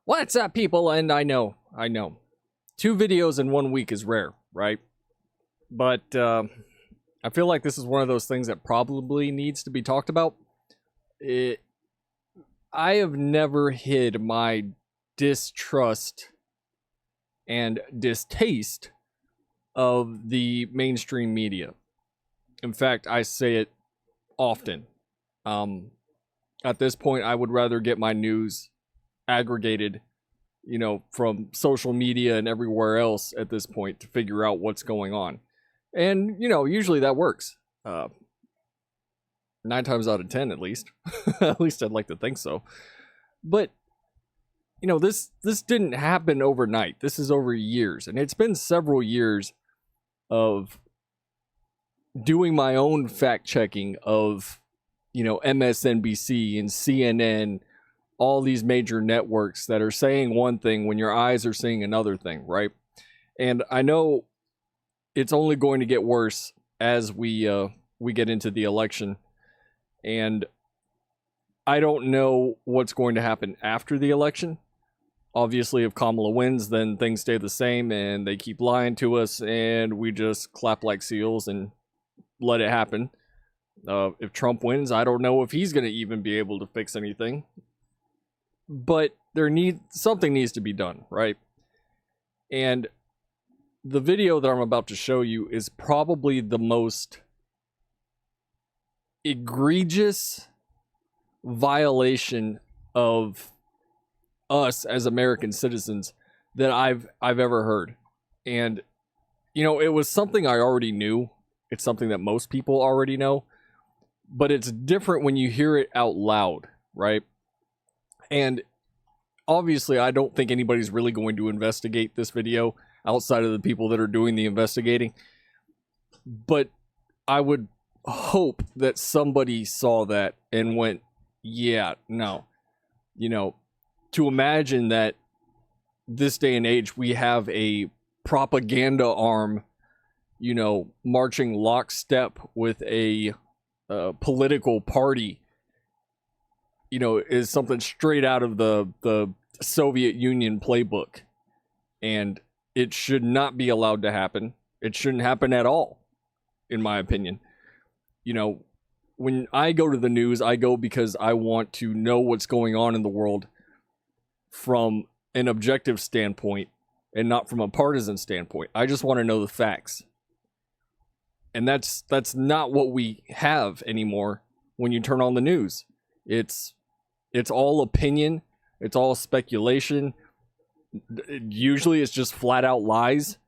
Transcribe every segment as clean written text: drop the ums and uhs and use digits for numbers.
What's up, people? And I know. 2 videos in 1 week is rare, right? But I feel like this is one of those things that probably needs to be talked about. I have never hid my distrust and distaste of the mainstream media. In fact, I say it often. At this point, I would rather get my news aggregated, from social media and everywhere else at this point to figure out what's going on. And, usually that works. 9 times out of 10, at least. At least I'd like to think so. But, this didn't happen overnight. This is over years. And it's been several years of doing my own fact checking of, MSNBC and CNN, all these major networks that are saying one thing when your eyes are seeing another thing, right? And I know it's only going to get worse as we get into the election. And I don't know what's going to happen after the election. Obviously, if Kamala wins, then things stay the same and they keep lying to us and we just clap like seals and let it happen. If Trump wins, I don't know if he's going to even be able to fix anything. But something needs to be done, right? And the video that I'm about to show you is probably the most egregious violation of us as American citizens that I've ever heard. And it was something I already knew. It's something that most people already know, but it's different when you hear it out loud, right? And obviously, I don't think anybody's really going to investigate this video outside of the people that are doing the investigating. But I would hope that somebody saw that and went, yeah, no. To imagine that this day and age we have a propaganda arm, marching lockstep with a political party, is something straight out of the Soviet Union playbook. And it should not be allowed to happen. It shouldn't happen at all, in my opinion. When I go to the news, I go because I want to know what's going on in the world from an objective standpoint and not from a partisan standpoint. I just want to know the facts. And that's not what we have anymore when you turn on the news. It's all opinion. It's all speculation. Usually it's just flat out lies.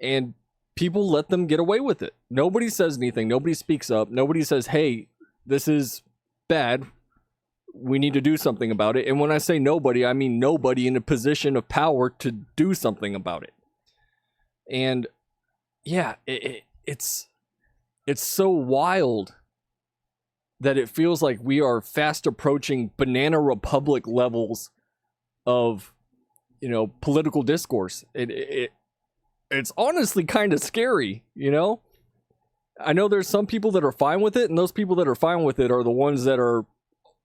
And people let them get away with it. Nobody says anything. Nobody speaks up. Nobody says, hey, this is bad. We need to do something about it. And when I say nobody, I mean nobody in a position of power to do something about it. And yeah, it's so wild that it feels like we are fast approaching Banana Republic levels of, political discourse. It's honestly kind of scary, I know there's some people that are fine with it, and those people that are fine with it are the ones that are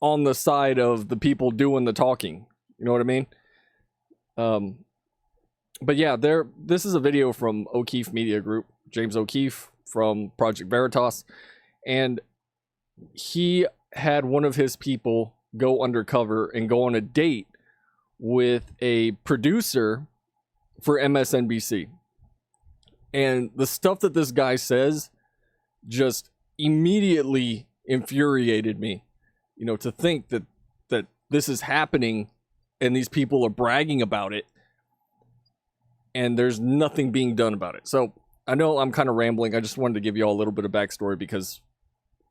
on the side of the people doing the talking. You know what I mean? But yeah, this is a video from O'Keefe Media Group, James O'Keefe from Project Veritas, and he had one of his people go undercover and go on a date with a producer for MSNBC. And the stuff that this guy says just immediately infuriated me. To think that this is happening and these people are bragging about it and there's nothing being done about it. So I know I'm kind of rambling. I just wanted to give you all a little bit of backstory because,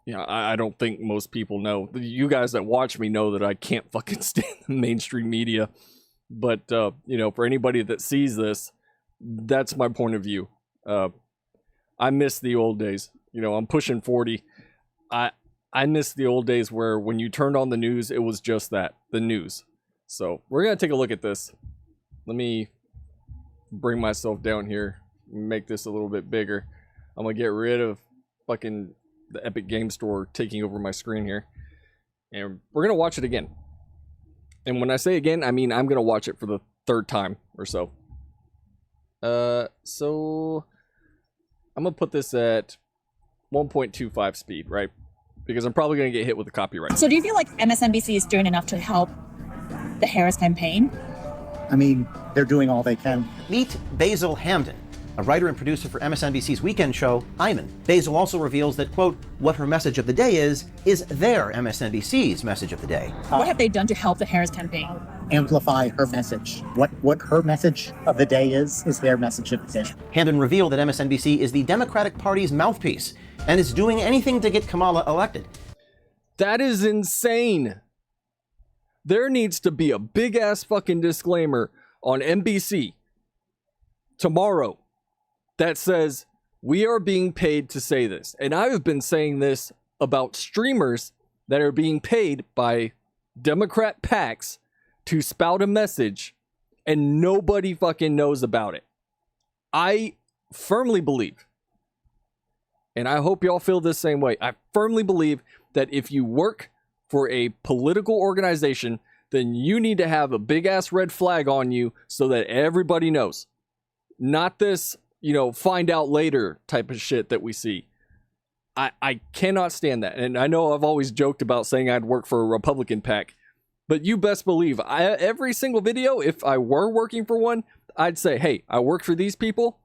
I don't think most people know. You guys that watch me know that I can't fucking stand the mainstream media. But, for anybody that sees this, that's my point of view. I miss the old days. I'm pushing 40. I miss the old days where when you turned on the news, it was just that, the news. So we're going to take a look at this. Let me bring myself down here, make this a little bit bigger. I'm going to get rid of fucking the Epic Game Store taking over my screen here. And we're going to watch it again. And when I say again, I mean I'm going to watch it for the third time or so. So I'm going to put this at 1.25 speed, right? Because I'm probably going to get hit with a copyright. So do you feel like MSNBC is doing enough to help the Harris campaign? I mean, they're doing all they can. Meet Basil Hamden, a writer and producer for MSNBC's weekend show, Iman. Basil also reveals that, quote, what her message of the day is their MSNBC's message of the day. What have they done to help the Harris campaign? Amplify her message. What her message of the day is their message of the day. Hamden revealed that MSNBC is the Democratic Party's mouthpiece and is doing anything to get Kamala elected. That is insane. There needs to be a big-ass fucking disclaimer on NBC tomorrow that says, we are being paid to say this. And I have been saying this about streamers that are being paid by Democrat PACs to spout a message, and nobody fucking knows about it. I firmly believe, and I hope y'all feel this same way, I firmly believe that if you work for a political organization, then you need to have a big-ass red flag on you so that everybody knows. Not this, find out later type of shit that we see. I cannot stand that. And I know I've always joked about saying I'd work for a Republican PAC, but you best believe every single video, if I were working for one, I'd say, hey, I work for these people.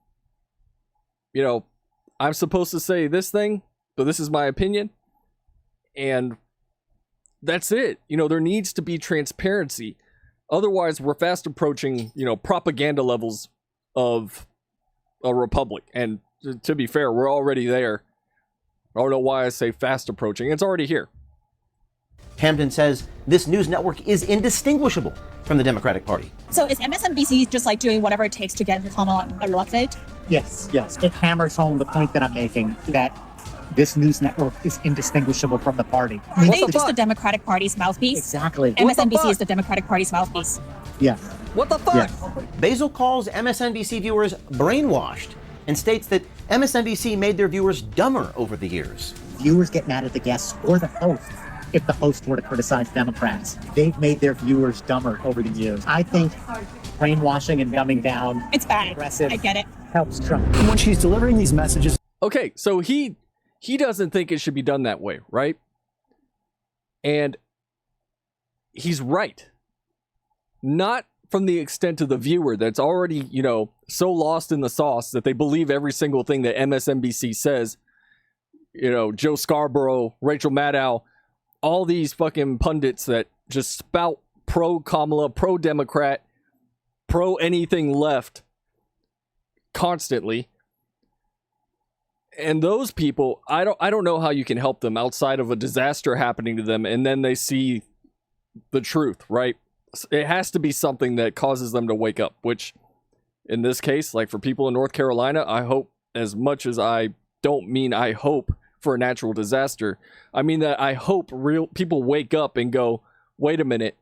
I'm supposed to say this thing, but this is my opinion. And that's it. There needs to be transparency. Otherwise, we're fast approaching, propaganda levels of a republic. And to be fair, we're already there. I don't know why I say fast approaching. It's already here. Hamden says this news network is indistinguishable from the Democratic Party. So is MSNBC just like doing whatever it takes to get Kamala elected? Yes. It hammers home the point that I'm making, that this news network is indistinguishable from the party. Are they just the Democratic Party's mouthpiece? Exactly. MSNBC is the Democratic Party's mouthpiece. Yeah. What the fuck? Yes. Basil calls MSNBC viewers brainwashed and states that MSNBC made their viewers dumber over the years. Viewers get mad at the guests or the host if the host were to criticize Democrats. They've made their viewers dumber over the years. I think brainwashing and dumbing down, it's bad. Aggressive, I get it. Helps Trump. When she's delivering these messages. Okay, so he doesn't think it should be done that way, right? And he's right. Not from the extent of the viewer that's already, so lost in the sauce that they believe every single thing that MSNBC says. Joe Scarborough, Rachel Maddow, all these fucking pundits that just spout pro-Kamala, pro-Democrat, pro-anything left constantly. And those people, I don't know how you can help them outside of a disaster happening to them and then they see the truth, right? It has to be something that causes them to wake up, which in this case, like for people in North Carolina, I hope, as much as I don't mean I hope for a natural disaster, I mean that I hope real people wake up and go, wait a minute,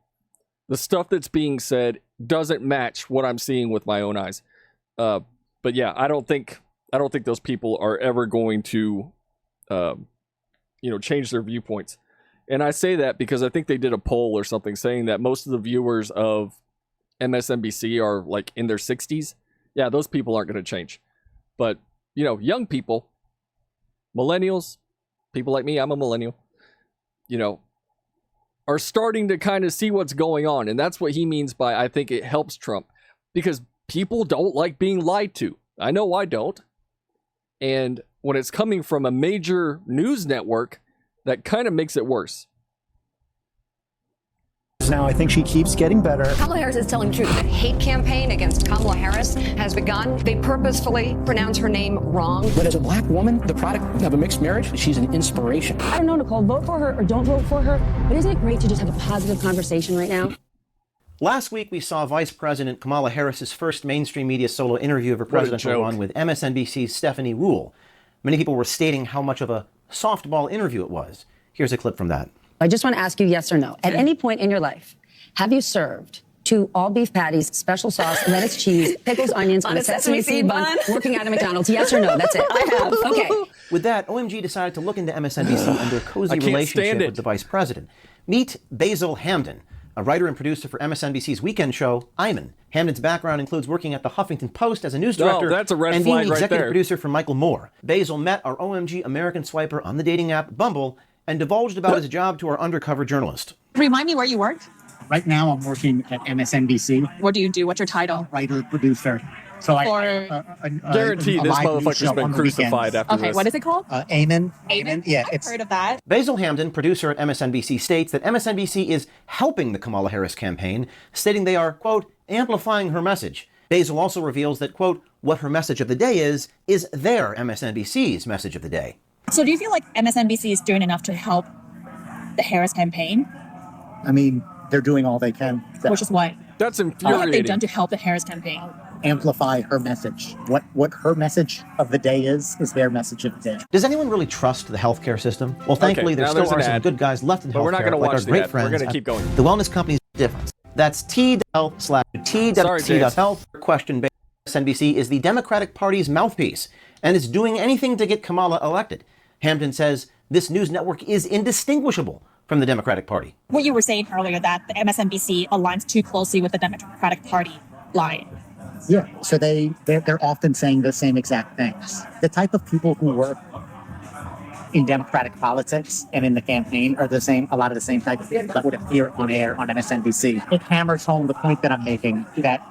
the stuff that's being said doesn't match what I'm seeing with my own eyes. But yeah, I don't think those people are ever going to, change their viewpoints. And I say that because I think they did a poll or something saying that most of the viewers of MSNBC are like in their 60s. Yeah, those people aren't going to change. But, young people, millennials, people like me, I'm a millennial, are starting to kind of see what's going on. And that's what he means by, I think it helps Trump. Because people don't like being lied to. I know I don't. And when it's coming from a major news network, that kind of makes it worse. Now, I think she keeps getting better. Kamala Harris is telling the truth. The hate campaign against Kamala Harris has begun. They purposefully pronounce her name wrong. But as a black woman, the product of a mixed marriage, she's an inspiration. I don't know, Nicole, vote for her or don't vote for her, but isn't it great to just have a positive conversation right now? Last week, we saw Vice President Kamala Harris's first mainstream media solo interview of her presidential run with MSNBC's Stephanie Ruhle. Many people were stating how much of a softball interview it was. Here's a clip from that. I just want to ask you yes or no. At any point in your life, have you served 2 all-beef patties, special sauce, lettuce, cheese, pickles, onions on a sesame seed bun, working out at McDonald's? Yes or no? That's it. I have. Okay. With that, OMG decided to look into MSNBC and their cozy relationship with the vice president. Meet Basil Hamden, a writer and producer for MSNBC's weekend show, Iman. Hamden's background includes working at the Huffington Post as a news director that's a red and being flag the right executive there. producer for Michael Moore. Basil met our OMG American swiper on the dating app Bumble and divulged about his job to our undercover journalist. Remind me where you work. Right now, I'm working at MSNBC, What do you do? What's your title? writer, producer. So Guaranteed this motherfucker's been crucified after this. Okay, what is it called? Amen. Yeah, I've heard of that. Basil Hamden, producer at MSNBC, states that MSNBC is helping the Kamala Harris campaign, stating they are, quote, amplifying her message. Basil also reveals that, quote, what her message of the day is their MSNBC's message of the day. So do you feel like MSNBC is doing enough to help the Harris campaign? I mean, they're doing all they can. Which is what? That's What have they infuriating. done to help the Harris campaign? Amplify her message. What her message of the day is their message of the day. Does anyone really trust the healthcare system? Well, thankfully, there now still there's an are some ad. good guys left in But we're not healthcare, gonna like watch our the great ad. We're friends gonna keep going. The Wellness Company's Difference. That's T.T.Health. Question based MSNBC is the Democratic Party's mouthpiece, and it's doing anything to get Kamala elected. Hamden says this news network is indistinguishable from the Democratic Party. What you were saying earlier, that the MSNBC aligns too closely with the Democratic Party line. Yeah. So they're often saying the same exact things. The type of people who work in Democratic politics and in the campaign are the same. A lot of the same type of people that would appear on air on MSNBC. It hammers home the point that I'm making that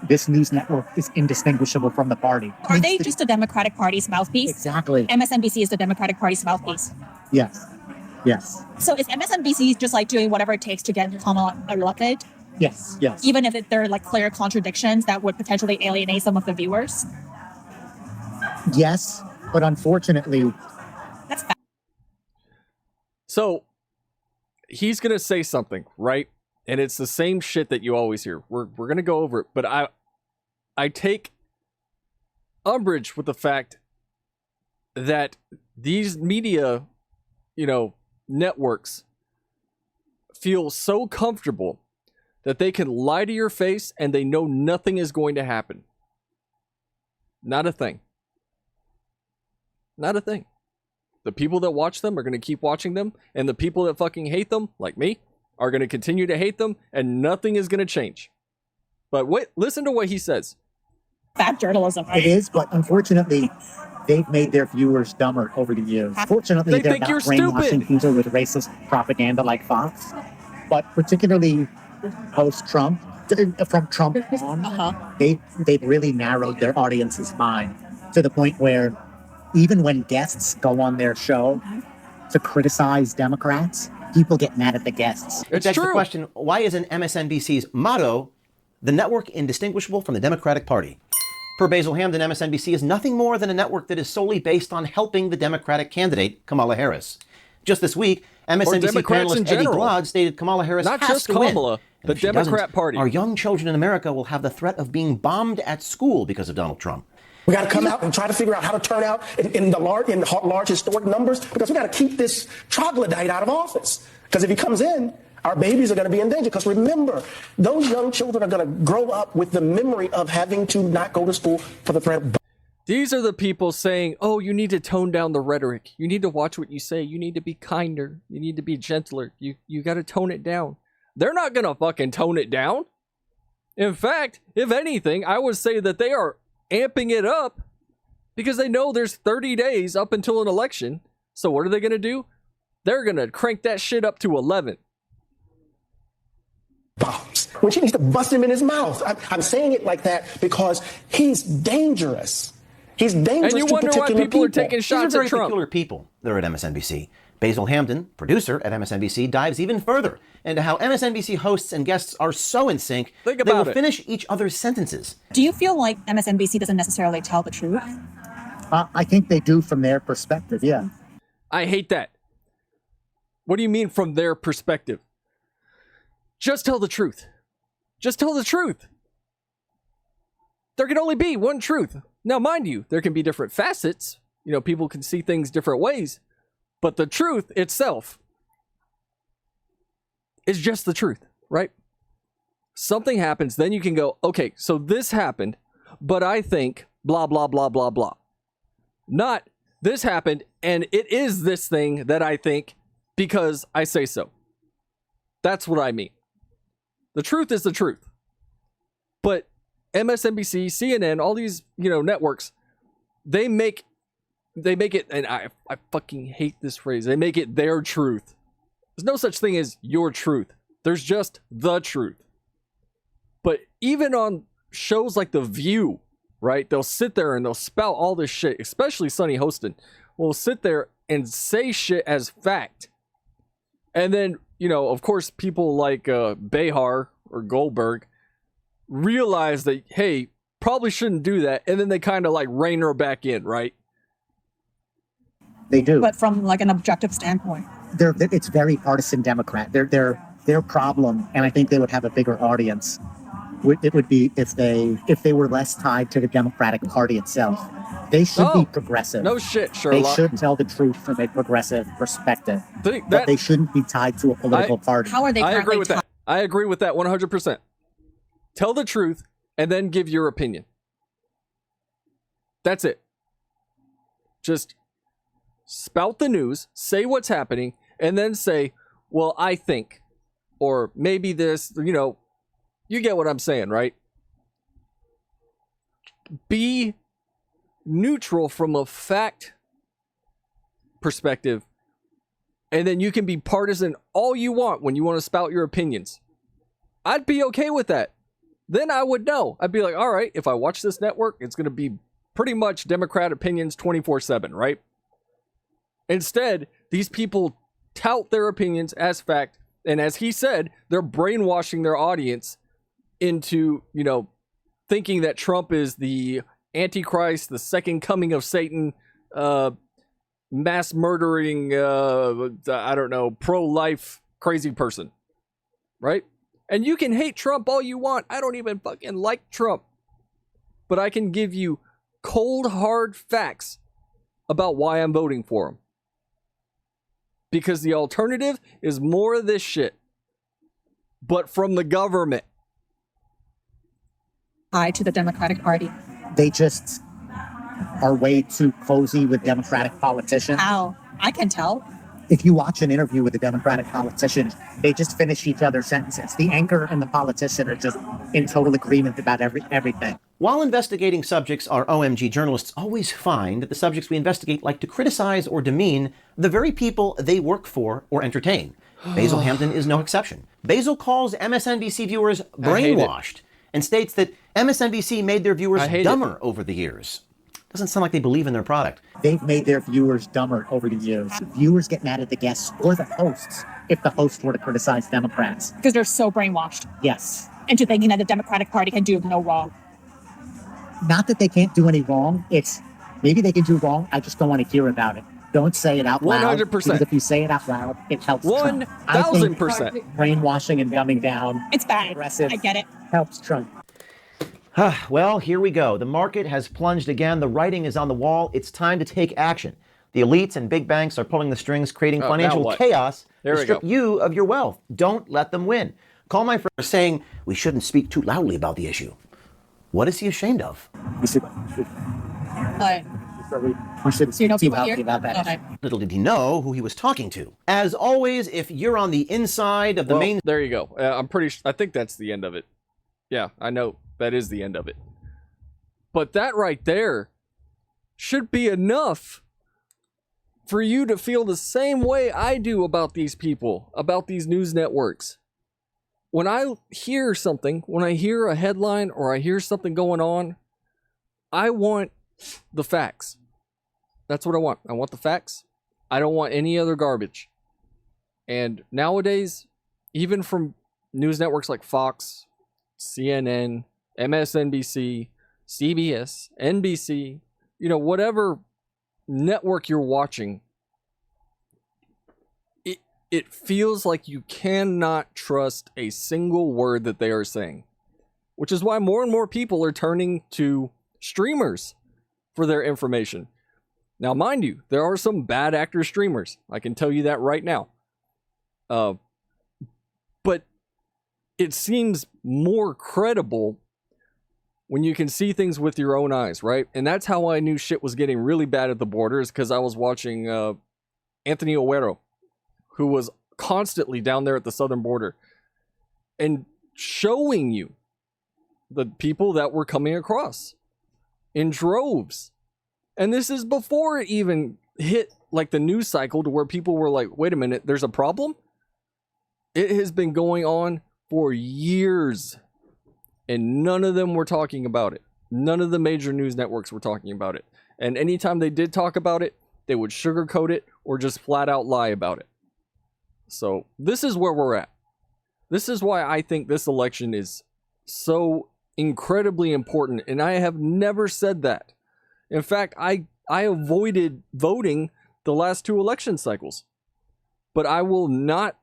this news network is indistinguishable from the party. Are they just the Democratic Party's mouthpiece? Exactly. MSNBC is the Democratic Party's mouthpiece. Yes. Yes. So is MSNBC just like doing whatever it takes to get Kamala elected? Yes. Yes. Even if there are like clear contradictions that would potentially alienate some of the viewers? Yes. But unfortunately, That's bad. So he's gonna say something, right? And it's the same shit that you always hear. We're gonna go over it, but I take umbrage with the fact that these media, networks feel so comfortable that they can lie to your face and they know nothing is going to happen. Not a thing. Not a thing. The people that watch them are going to keep watching them, and the people that fucking hate them, like me, are going to continue to hate them, and nothing is going to change. But wait, listen to what he says. Bad journalism, right? it is, but unfortunately, they've made their viewers dumber over the years. Fortunately, They they're think not you're brainwashing stupid. people with racist propaganda like Fox. But particularly post-Trump, from Trump on, they've really narrowed their audience's mind to the point where even when guests go on their show to criticize Democrats, people get mad at the guests. It's That's true. the question. Why isn't MSNBC's motto, the network indistinguishable from the Democratic Party? Per Basil Hamden, MSNBC is nothing more than a network that is solely based on helping the Democratic candidate, Kamala Harris. Just this week, MSNBC Democrats in panelist Eddie general. Glaude stated Kamala Harris Not has just to win. Kamala, And the if she Democrat doesn't, Party. Our young children in America will have the threat of being bombed at school because of Donald Trump. We got to come out and try to figure out how to turn out in large historic numbers, because we got to keep this troglodyte out of office. Because if he comes in, our babies are going to be in danger. Because remember, those young children are going to grow up with the memory of having to not go to school for the threat of. These are the people saying, oh, you need to tone down the rhetoric. You need to watch what you say. You need to be kinder. You need to be gentler. You got to tone it down. They're not going to fucking tone it down. In fact, if anything, I would say that they are amping it up because they know there's 30 days up until an election. So what are they going to do? They're going to crank that shit up to 11. Bombs. When she needs to bust him in his mouth. I'm saying it like that because he's dangerous. He's dangerous And you to wonder why particular people are taking These are shots very at Trump. peculiar people that are at MSNBC. Basil Hamden, producer at MSNBC, dives even further into how MSNBC hosts and guests are so in sync Think they will about it. finish each other's sentences. Do you feel like MSNBC doesn't necessarily tell the truth? I think they do from their perspective, yeah. I hate that. What do you mean from their perspective? Just tell the truth. Just tell the truth. There can only be one truth. Now, mind you, there can be different facets. People can see things different ways. But the truth itself is just the truth, right? Something happens, then you can go, okay, so this happened, but I think blah, blah, blah, blah, blah. Not this happened, and it is this thing that I think because I say so. That's what I mean. The truth is the truth. But MSNBC, CNN, all these, networks, they make it, and I fucking hate this phrase, they make it their truth. There's no such thing as your truth. There's just the truth. But even on shows like The View, right, they'll sit there and they'll spout all this shit, especially Sonny Hostin, will sit there and say shit as fact. And then, of course, people like Behar or Goldberg realize that, hey, probably shouldn't do that. And then they kind of like rein her back in, right? They do. But from like an objective standpoint. It's very partisan Democrat. Their problem, and I think they would have a bigger audience, it would be if they were less tied to the Democratic Party itself. They should be progressive. No shit, Sherlock. They should tell the truth from a progressive perspective. But they shouldn't be tied to a political party. How are they? I agree with that. I agree with that 100%. Tell the truth and then give your opinion. That's it. Just spout the news, say what's happening, and then say, well, I think, or maybe this, you get what I'm saying, right? Be neutral from a fact perspective, and then you can be partisan all you want when you want to spout your opinions. I'd be okay with that. Then I would know. I'd be like, all right, if I watch this network, it's going to be pretty much Democrat opinions 24/7, right? Instead, these people tout their opinions as fact, and as he said, they're brainwashing their audience into, thinking that Trump is the Antichrist, the second coming of Satan, mass murdering, pro-life crazy person, right? And you can hate Trump all you want. I don't even fucking like Trump. But I can give you cold, hard facts about why I'm voting for him. Because the alternative is more of this shit. But from the government. Tied to the Democratic Party. They just are way too cozy with Democratic politicians. How? I can tell. If you watch an interview with a Democratic politician, they just finish each other's sentences. The anchor and the politician are just in total agreement about everything. While investigating subjects, our OMG journalists always find that the subjects we investigate like to criticize or demean the very people they work for or entertain. Basil Hampton is no exception. Basil calls MSNBC viewers brainwashed and states that MSNBC made their viewers dumber over the years. Doesn't sound like they believe in their product. They've made their viewers dumber over the years. Viewers get mad at the guests or the hosts if the hosts were to criticize Democrats. Because they're so brainwashed Yes. into thinking that the Democratic Party can do no wrong. Not that they can't do any wrong. It's maybe they can do wrong. I just don't want to hear about it. Don't say it out loud. 100%. Because if you say it out loud, it helps Trump. 1,000%. Brainwashing and dumbing down. It's bad. Aggressive. I get it. Helps Trump. Well, here we go. The market has plunged again. The writing is on the wall. It's time to take action. The elites and big banks are pulling the strings, creating financial chaos to strip you of your wealth. Don't let them win. Call my friend saying we shouldn't speak too loudly about the issue. What is he ashamed of? We should speak loudly about that. Okay. Little did he know who he was talking to. As always, if you're on the inside of the main... There you go. I think that's the end of it. Yeah, I know. That is the end of it. But that right there should be enough for you to feel the same way I do about these people, about these news networks. When I hear something, when I hear a headline or I hear something going on, I want the facts. That's what I want. I want the facts. I don't want any other garbage. And nowadays, even from news networks like Fox, CNN, MSNBC, CBS, NBC, whatever network you're watching, it feels like you cannot trust a single word that they are saying, which is why more and more people are turning to streamers for their information. Now, mind you, there are some bad actor streamers. I can tell you that right now. But it seems more credible when you can see things with your own eyes, right? And that's how I knew shit was getting really bad at the border, is because I was watching Anthony Oguero, who was constantly down there at the southern border. And showing you the people that were coming across in droves. And this is before it even hit like the news cycle to where people were like, wait a minute, there's a problem? It has been going on for years, and none of them were talking about it. None of the major news networks were talking about it. And anytime they did talk about it, they would sugarcoat it or just flat out lie about it. So this is where we're at. This is why I think this election is so incredibly important, and I have never said that. In fact, I avoided voting the last 2 election cycles, but I will not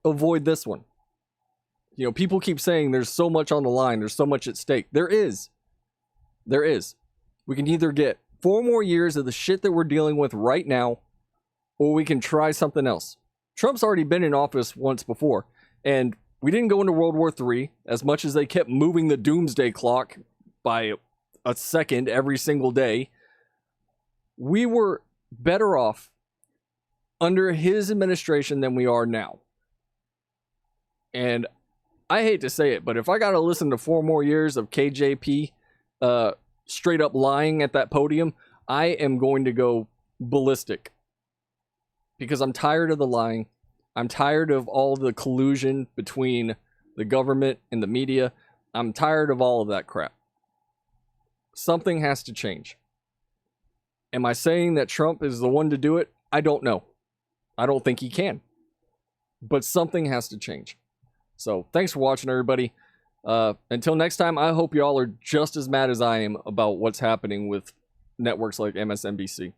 avoid this one. You know, people keep saying there's so much on the line, there's so much at stake. There is. We can either get 4 more years of the shit that we're dealing with right now, or we can try something else. Trump's already been in office once before, and we didn't go into World War III as much as they kept moving the doomsday clock by a second every single day. We were better off under his administration than we are now. And I hate to say it, but if I got to listen to 4 more years of KJP straight up lying at that podium, I am going to go ballistic. Because I'm tired of the lying. I'm tired of all the collusion between the government and the media. I'm tired of all of that crap. Something has to change. Am I saying that Trump is the one to do it? I don't know. I don't think he can. But something has to change. So thanks for watching, everybody. Until next time, I hope y'all are just as mad as I am about what's happening with networks like MSNBC.